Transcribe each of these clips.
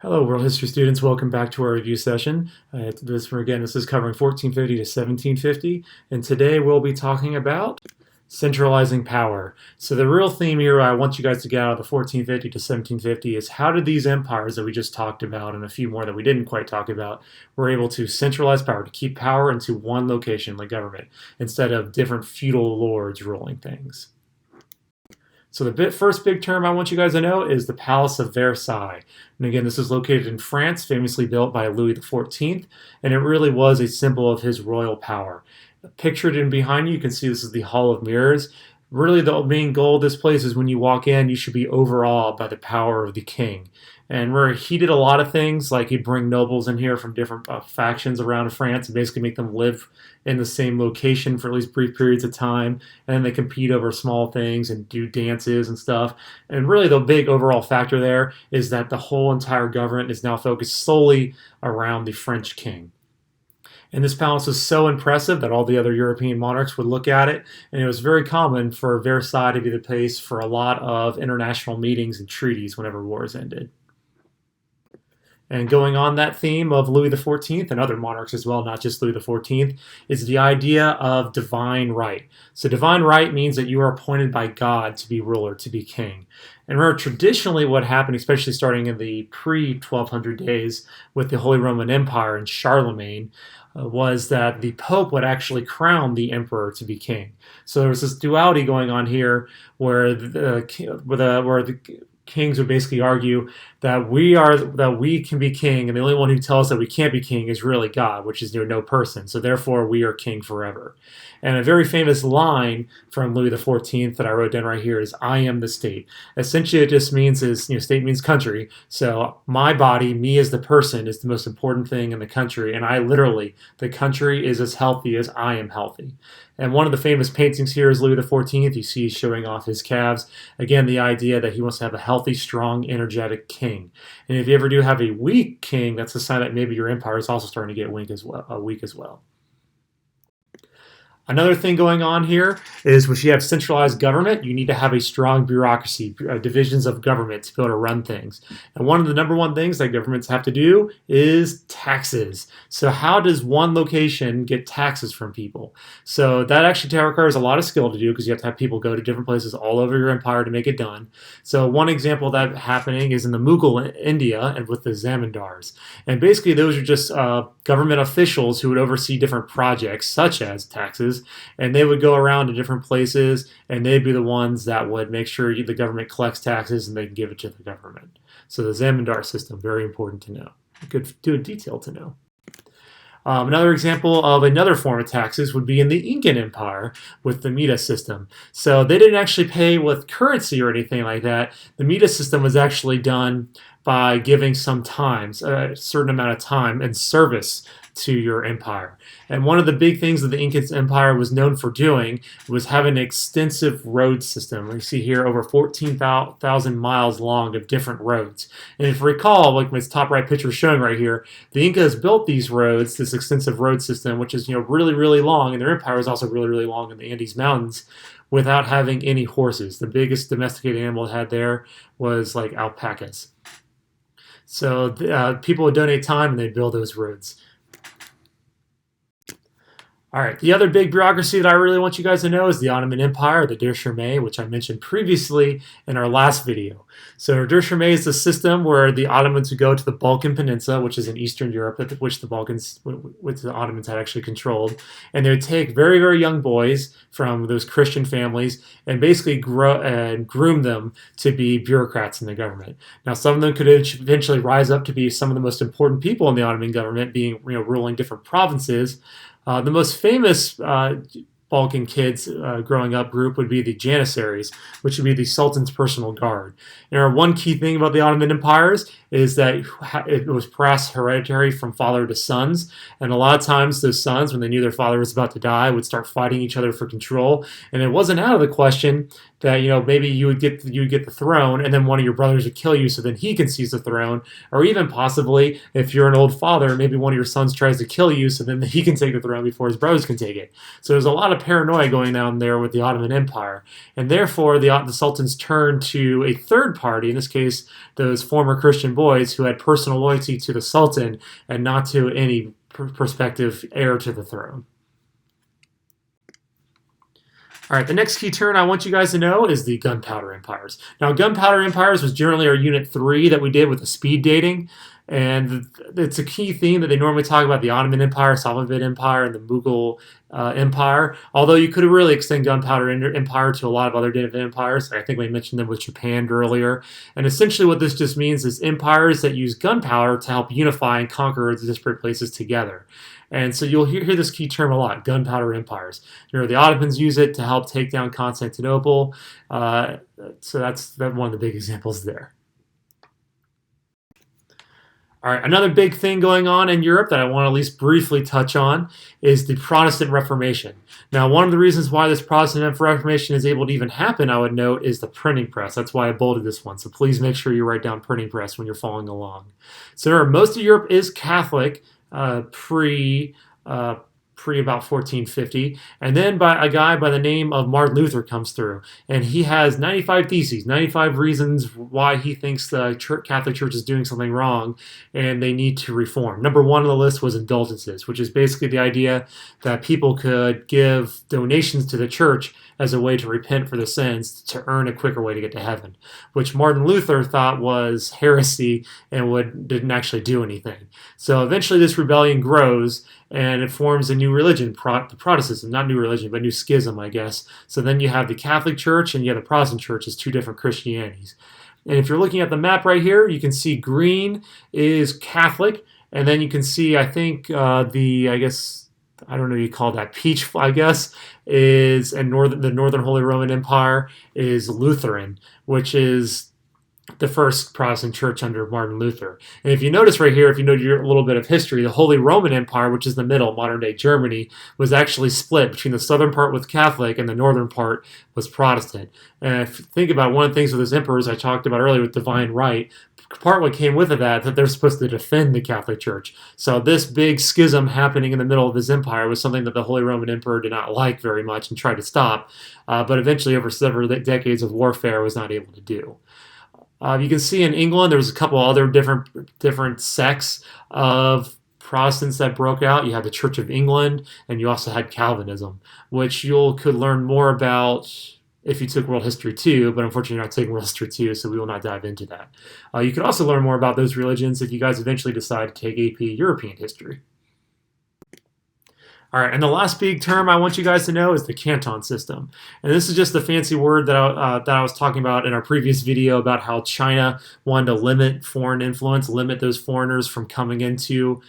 Hello, world history students. Welcome back to our review session. This is covering 1450 to 1750, and today we'll be talking about centralizing power. So the real theme here I want you guys to get out of the 1450 to 1750 is how did these empires that we just talked about and a few more that we didn't quite talk about were able to centralize power, to keep power into one location, like government, instead of different feudal lords ruling things. So the first big term I want you guys to know is the Palace of Versailles. And again, this is located in France, famously built by Louis XIV, and it really was a symbol of his royal power. Pictured in behind you can see this is the Hall of Mirrors. Really, the main goal of this place is when you walk in, you should be overawed by the power of the king. And where he did a lot of things, like he'd bring nobles in here from different factions around France and basically make them live in the same location for at least brief periods of time. And then they compete over small things and do dances and stuff. And really the big overall factor there is that the whole entire government is now focused solely around the French king. And this palace was so impressive that all the other European monarchs would look at it, and it was very common for Versailles to be the place for a lot of international meetings and treaties whenever wars ended. And going on that theme of Louis XIV and other monarchs as well, not just Louis XIV, is the idea of divine right. So divine right means that you are appointed by God to be ruler, to be king. And remember, traditionally what happened, especially starting in the pre-1200 days with the Holy Roman Empire and Charlemagne, was that the Pope would actually crown the emperor to be king. So there was this duality going on here where the kings would basically argue that we can be king, and the only one who tells us that we can't be king is really God, which is no person. So therefore, we are king forever. And a very famous line from Louis XIV that I wrote down right here is, "I am the state." Essentially, it just means state means country. So my body, me as the person, is the most important thing in the country, and the country is as healthy as I am healthy. And one of the famous paintings here is Louis XIV. You see he's showing off his calves. Again, the idea that he wants to have a healthy, strong, energetic king. And if you ever do have a weak king, that's a sign that maybe your empire is also starting to get weak as well. Another thing going on here is when you have centralized government, you need to have a strong bureaucracy, divisions of government to be able to run things. And one of the number one things that governments have to do is taxes. So how does one location get taxes from people? So that actually requires a lot of skill to do because you have to have people go to different places all over your empire to make it done. So one example of that happening is in the Mughal India and with the Zamindars. And basically those are just government officials who would oversee different projects such as taxes. And they would go around to different places, and they'd be the ones that would make sure the government collects taxes and they can give it to the government. So the Zamindar system, very important to know. Good detail to know. Another example of another form of taxes would be in the Incan Empire with the Mita System. So they didn't actually pay with currency or anything like that. The Mita System was actually done by giving some time, a certain amount of time and service to your empire. And one of the big things that the Incan Empire was known for doing was having an extensive road system. You see here over 14,000 miles long of different roads. And if you recall, like this top right picture is showing right here, the Incas built these roads, this extensive road system, which is really, really long, and their empire was also really, really long in the Andes Mountains, without having any horses. The biggest domesticated animal it had there was like alpacas. So people would donate time and they'd build those roads. All right, the other big bureaucracy that I really want you guys to know is the Ottoman Empire, the Devshirme, which I mentioned previously in our last video. So Devshirme is the system where the Ottomans would go to the Balkan Peninsula, which is in Eastern Europe, which the Ottomans had actually controlled, and they would take very, very young boys from those Christian families and basically grow and groom them to be bureaucrats in the government. Now, some of them could eventually rise up to be some of the most important people in the Ottoman government, being ruling different provinces. The most famous Balkan kids growing up group would be the Janissaries, which would be the Sultan's personal guard. And one key thing about the Ottoman empires is that it was passed hereditary from father to sons, and a lot of times those sons, when they knew their father was about to die, would start fighting each other for control. And it wasn't out of the question that maybe you would get the throne, and then one of your brothers would kill you, so then he can seize the throne, or even possibly if you're an old father, maybe one of your sons tries to kill you, so then he can take the throne before his brothers can take it. So there's a lot of paranoia going on there with the Ottoman Empire, and therefore the sultans turned to a third party, in this case those former Christian boys who had personal loyalty to the Sultan and not to any prospective heir to the throne. All right, the next key term I want you guys to know is the Gunpowder Empires. Now, Gunpowder Empires was generally our Unit 3 that we did with the speed dating, and it's a key theme that they normally talk about: the Ottoman Empire, Safavid Empire, and the Mughal Empire. Although you could really extend Gunpowder Empire to a lot of other different empires. I think we mentioned them with Japan earlier. And essentially what this just means is empires that use gunpowder to help unify and conquer the disparate places together. And so you'll hear this key term a lot: gunpowder empires. The Ottomans use it to help take down Constantinople. So that's one of the big examples there. All right, another big thing going on in Europe that I want to at least briefly touch on is the Protestant Reformation. Now, one of the reasons why this Protestant Reformation is able to even happen, I would note, is the printing press. That's why I bolded this one. So please make sure you write down printing press when you're following along. So most of Europe is Catholic pre about 1450, and then by a guy by the name of Martin Luther comes through, and he has 95 theses, 95 reasons why he thinks the Catholic Church is doing something wrong and they need to reform. Number one on the list was indulgences, which is basically the idea that people could give donations to the church as a way to repent for the sins to earn a quicker way to get to heaven, which Martin Luther thought was heresy and didn't actually do anything. So eventually this rebellion grows and it forms a new religion, the Protestantism, not new religion, but new schism, I guess. So then you have the Catholic Church and you have the Protestant Church as two different Christianities. And if you're looking at the map right here, you can see green is Catholic, and then you can see, I think, I don't know, you call that peach, I guess, is the Northern Holy Roman Empire is Lutheran, which is the first Protestant church under Martin Luther. And if you notice right here, if you know a little bit of history, the Holy Roman Empire, which is the middle, modern-day Germany, was actually split between the southern part was Catholic and the northern part was Protestant. And if you think about one of the things with those emperors I talked about earlier with divine right, part what came with that they're supposed to defend the Catholic Church. So this big schism happening in the middle of his empire was something that the Holy Roman Emperor did not like very much and tried to stop, but eventually over several decades of warfare was not able to do. You can see in England there was a couple other different sects of Protestants that broke out. You had the Church of England, and you also had Calvinism, which you could learn more about if you took World History 2, but unfortunately you're not taking World History 2, so we will not dive into that. You could also learn more about those religions if you guys eventually decide to take AP European History. All right, and the last big term I want you guys to know is the Canton System. And this is just the fancy word that I was talking about in our previous video about how China wanted to limit foreign influence, limit those foreigners from coming into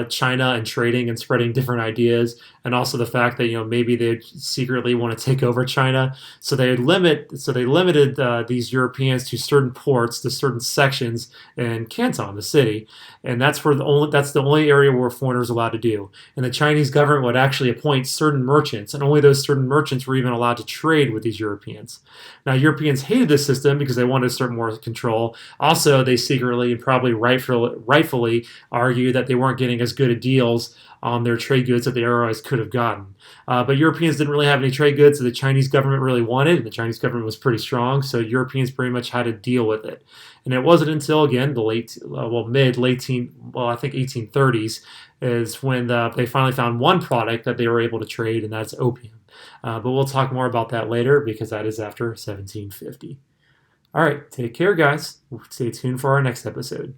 China and trading and spreading different ideas, and also the fact that maybe they secretly want to take over China. So they limited these Europeans to certain ports, to certain sections in Canton, the city, and that's the only area where foreigners are allowed to do. And the Chinese government would actually appoint certain merchants, and only those certain merchants were even allowed to trade with these Europeans. Now, Europeans hated this system because they wanted a certain more control. Also, they secretly and probably rightfully argued that they weren't getting as good of deals on their trade goods that they otherwise could have gotten. But Europeans didn't really have any trade goods that the Chinese government really wanted, and the Chinese government was pretty strong, so Europeans pretty much had to deal with it. And it wasn't until, again, the I think 1830s is when they finally found one product that they were able to trade, and that's opium. But we'll talk more about that later because that is after 1750. All right, take care, guys. Stay tuned for our next episode.